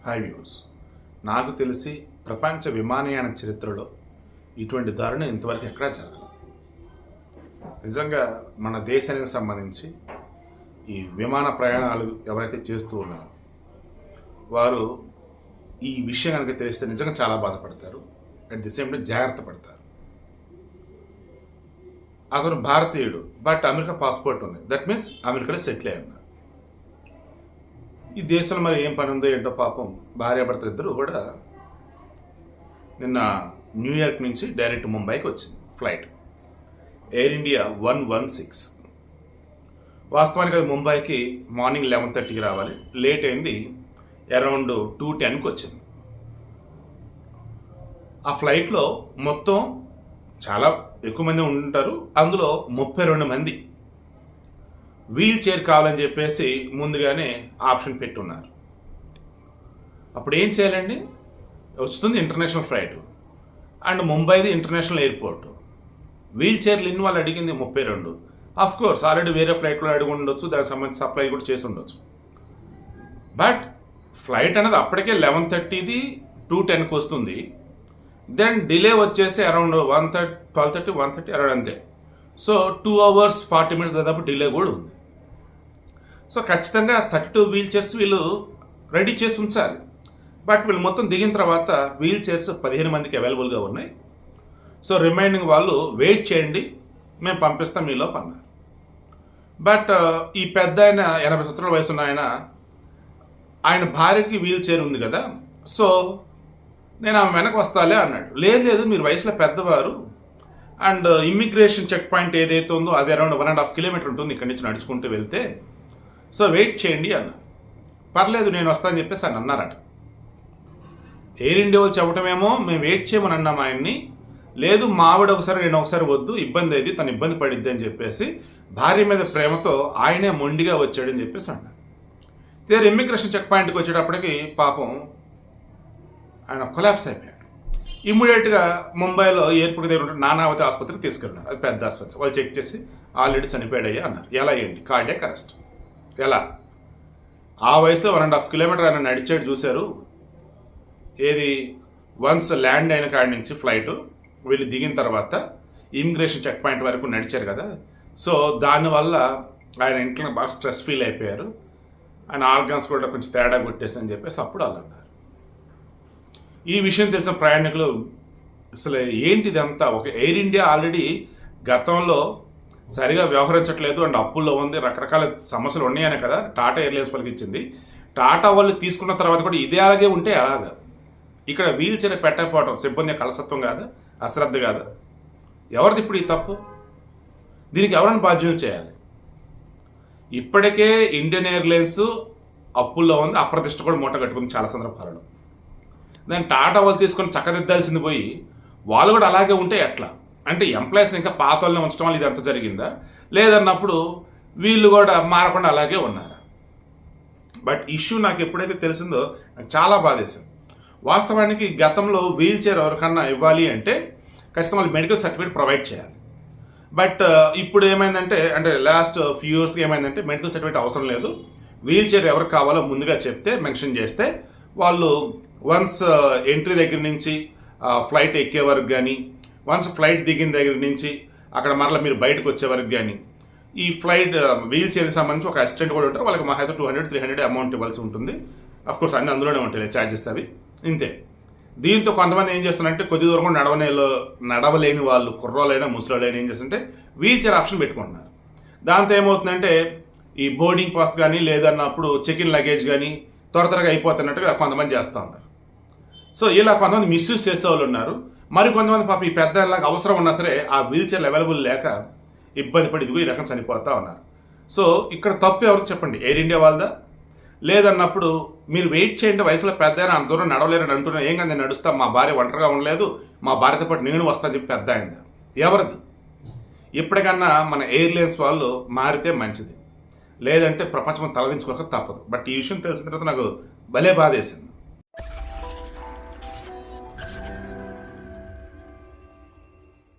High views. నాకు తెలిసి ప్రపంచ విమానయాన చరిత్రలో ఇటువంటి దారుణం ఇంతవరకు ఎక్కడా జరగదు. నిజంగా మన దేశానికి సంబంధించి ఈ విమాన ప్రయాణాలు ఎవరైతే చేస్తూ ఉన్నారో వారు ఈ విషయం కనుక తెలిస్తే నిజంగా చాలా బాధపడతారు. అట్ ది సేమ్ టైం జాగ్రత్త పడతారు. అతను భారతీయుడు, బట్ అమెరికా పాస్పోర్ట్ ఉంది. దట్ మీన్స్ అమెరికాలో సెటిల్ అయి ఉన్నారు. ఈ దేశంలో మరి ఏం పని ఉందో ఏంటో పాపం భార్యాభర్తలు ఇద్దరు కూడా నిన్న న్యూయార్క్ నుంచి డైరెక్ట్ ముంబైకి వచ్చింది ఫ్లైట్, ఎయిర్ ఇండియా 116. వాస్తవానికి అది ముంబైకి మార్నింగ్ 11:30కి రావాలి, లేట్ అయింది, అరౌండ్ 2:10కి వచ్చింది. ఆ ఫ్లైట్లో మొత్తం చాలా ఎక్కువ మంది ఉంటారు. అందులో 32 మంది వీల్ చైర్ కావాలని చెప్పేసి ముందుగానే ఆప్షన్ పెట్టున్నారు. అప్పుడు ఏం చేయాలండి? వస్తుంది ఇంటర్నేషనల్ ఫ్లైట్ అండ్ ముంబైది ఇంటర్నేషనల్ ఎయిర్పోర్ట్. వీల్ చైర్లు ఇన్ని వాళ్ళు అడిగింది 32. ఆఫ్ కోర్స్ ఆల్రెడీ వేరే ఫ్లైట్లో అడిగి ఉండొచ్చు, దానికి సంబంధించి సప్లై కూడా చేసి ఉండొచ్చు. బట్ ఫ్లైట్ అనేది అప్పటికే 11:30ది 2:10కి వస్తుంది. దెన్ డిలే వచ్చేసి అరౌండ్ 1:30 అరౌండ్ అంతే. సో 2 hours 40 minutes దాదాపు డిలే కూడా ఉంది. సో ఖచ్చితంగా 32 వీల్ చైర్స్ వీళ్ళు రెడీ చేసి ఉంచాలి. బట్ వీళ్ళు మొత్తం దిగిన తర్వాత వీల్ చైర్స్ 15 మందికి అవైలబుల్గా ఉన్నాయి. సో రిమైనింగ్ వాళ్ళు వెయిట్ చేయండి, మేము పంపిస్తాం మీలోపు అన్నారు. బట్ ఈ పెద్ద ఆయన 80 సంవత్సరాల వయసు ఉన్న ఆయన భార్యకి వీల్ చైర్ ఉంది కదా, సో నేను ఆమె వెనక వస్తాలే అన్నాడు. లేదు మీరు వయసులో పెద్దవారు అండ్ ఇమ్మిగ్రేషన్ చెక్ పాయింట్ ఏదైతే ఉందో అది అరౌండ్ 1.5 kilometers ఉంటుంది ఇక్కడి నుంచి నడుచుకుంటూ వెళ్తే, సో వెయిట్ చేయండి అన్న. పర్లేదు నేను వస్తానని చెప్పేసి ఆయన అన్నారట. ఎయిర్ ఇండియా వాళ్ళు చెప్పటమేమో మేము వెయిట్ చేయమని అన్నాం ఆయన్ని, లేదు మా ఆవిడ ఒకసారి నేను ఒకసారి వద్దు, ఇబ్బంది అయింది, తను ఇబ్బంది పడిద్ది అని చెప్పేసి భార్య మీద ప్రేమతో ఆయనే మొండిగా వచ్చాడని చెప్పేసి అన్నారు. తీరు ఇమ్మిగ్రేషన్ చెక్ పాయింట్కి వచ్చేటప్పటికి పాపం ఆయన కొలాప్స్ అయిపోయాడు. ఇమ్మీడియట్గా ముంబైలో ఎయిర్పోర్ట్ దగ్గర ఉంటే నానావతి ఆసుపత్రికి తీసుకెళ్ళినారు. అది పెద్ద ఆసుపత్రి. వాళ్ళు చెక్ చేసి ఆల్రెడీ చనిపోయాడయ్యా అన్నారు. ఎలా ఏంటి? Cardiac arrest. ఎలా? ఆ వయసులో 1.5 kilometers ఆయన నడిచాడు చూశారు. ఏది వన్స్ ల్యాండ్ అయిన కాడి నుంచి ఫ్లైట్ వీళ్ళు దిగిన తర్వాత ఇమిగ్రేషన్ చెక్ పాయింట్ వరకు నడిచారు కదా, సో దానివల్ల ఆయన ఇంట్లో బాగా స్ట్రెస్ ఫీల్ అయిపోయారు. ఆయన ఆర్గాన్స్ కూడా కొంచెం తేడా కొట్టేసి అని చెప్పేసి అప్పుడు వాళ్ళు అన్నారు. ఈ విషయం తెలిసిన ప్రయాణికులు అసలు ఏంటిదంతా, ఒక ఎయిర్ ఇండియా ఆల్రెడీ గతంలో సరిగా వ్యవహరించట్లేదు అండ్ అప్పుల్లో ఉంది, రకరకాల సమస్యలు ఉన్నాయనే కదా టాటా ఎయిర్లైన్స్ వాళ్ళకి ఇచ్చింది. టాటా వాళ్ళు తీసుకున్న తర్వాత కూడా ఇదే అలాగే ఉంటే అలాగా. ఇక్కడ వీల్ చైర్ పెట్టకపోవడం సిబ్బంది యొక్క అలసత్వం కాదా, అశ్రద్ధ కాదా? ఎవరిది ఇప్పుడు ఈ తప్పు? దీనికి ఎవరైనా బాధ్యులు చేయాలి. ఇప్పటికే ఇండియన్ ఎయిర్లైన్స్ అప్పుల్లో ఉంది, అప్రతిష్ట కూడా మూట కట్టుకుంది చాలా సందర్భాలలో. దాన్ని టాటా వాళ్ళు తీసుకొని చక్కదిద్దాల్సింది పోయి వాళ్ళు కూడా అలాగే ఉంటే ఎట్లా? అంటే ఎంప్లాయీస్ని ఇంకా పాత వాళ్ళని ఉంచడం వల్ల ఇది ఎంత జరిగిందా, లేదన్నప్పుడు వీళ్ళు కూడా మారకుండా అలాగే ఉన్నారా? బట్ ఇష్యూ నాకు ఎప్పుడైతే తెలిసిందో నాకు చాలా బాధేసింది. వాస్తవానికి గతంలో వీల్ చైర్ ఎవరికన్నా ఇవ్వాలి అంటే ఖచ్చితంగా వాళ్ళు మెడికల్ సర్టిఫికేట్ ప్రొవైడ్ చేయాలి. బట్ ఇప్పుడు ఏమైందంటే, అంటే లాస్ట్ ఫ్యూ ఇయర్స్కి ఏమైందంటే మెడికల్ సర్టిఫికేట్ అవసరం లేదు. వీల్ చైర్ ఎవరికి కావాలో ముందుగా చెప్తే, మెన్షన్ చేస్తే వాళ్ళు వన్స్ ఎంట్రీ దగ్గర నుంచి ఫ్లైట్ ఎక్కే వరకు కానీ, వన్స్ ఫ్లైట్ దిగిన దగ్గర నుంచి అక్కడ మరలా మీరు బయటకు వచ్చే వరకు కానీ ఈ ఫ్లైట్ వీల్ చైర్కి సంబంధించి ఒక అసిస్టెంట్ కూడా ఉంటారు. వాళ్ళకి మా అయితే 200-300 అమౌంట్ ఇవ్వాల్సి ఉంటుంది. అఫ్కోర్స్ అన్నీ అందులోనే ఉంటాయి ఛార్జెస్ అవి, ఇంతే. దీంతో కొంతమంది ఏం చేస్తారంటే కొద్ది దూరం కూడా నడవలేని వాళ్ళు, కుర్రోళ్ళైనా ముసలోళ్ళైనా ఏం చేస్తుంటే వీల్ చైర్ ఆప్షన్ పెట్టుకుంటున్నారు. దాంతో ఏమవుతుందంటే ఈ బోర్డింగ్ పాస్ కానీ లేదన్నప్పుడు చెక్ ఇన్ లగేజ్ కానీ త్వరగా అయిపోతున్నట్టుగా కొంతమంది చేస్తూ ఉన్నారు. సో ఇలా కొంతమంది మిస్యూజ్ చేసే వాళ్ళు ఉన్నారు. మరి కొంతమంది పాపం ఈ పెద్దలాగా అవసరం ఉన్నా సరే ఆ వీల్ చైర్లు అవైలబుల్ లేక ఇబ్బంది పడి ఇదిగో ఈ రకం చనిపోతూ ఉన్నారు. సో ఇక్కడ తప్పు ఎవరు చెప్పండి? Air India వాళ్ళదా? లేదన్నప్పుడు మీరు వెయిట్ చేయండి, వయసులో పెద్ద అయినా అంత దూరం నడవలేరని అంటున్నా, ఏం కదా నేను నడుస్తా, మా భార్య ఒంటరిగా ఉండలేదు, మా భార్యతో పాటు నేను వస్తాను చెప్పి పెద్ద అయిందా? ఎవరిది? ఇప్పటికన్నా మన ఎయిర్లైన్స్ వాళ్ళు మారితే మంచిది, లేదంటే ప్రపంచం తలదించుకోక తప్పదు. బట్ ఈ విషయం తెలిసిన తర్వాత నాకు భలే బాధేసింది.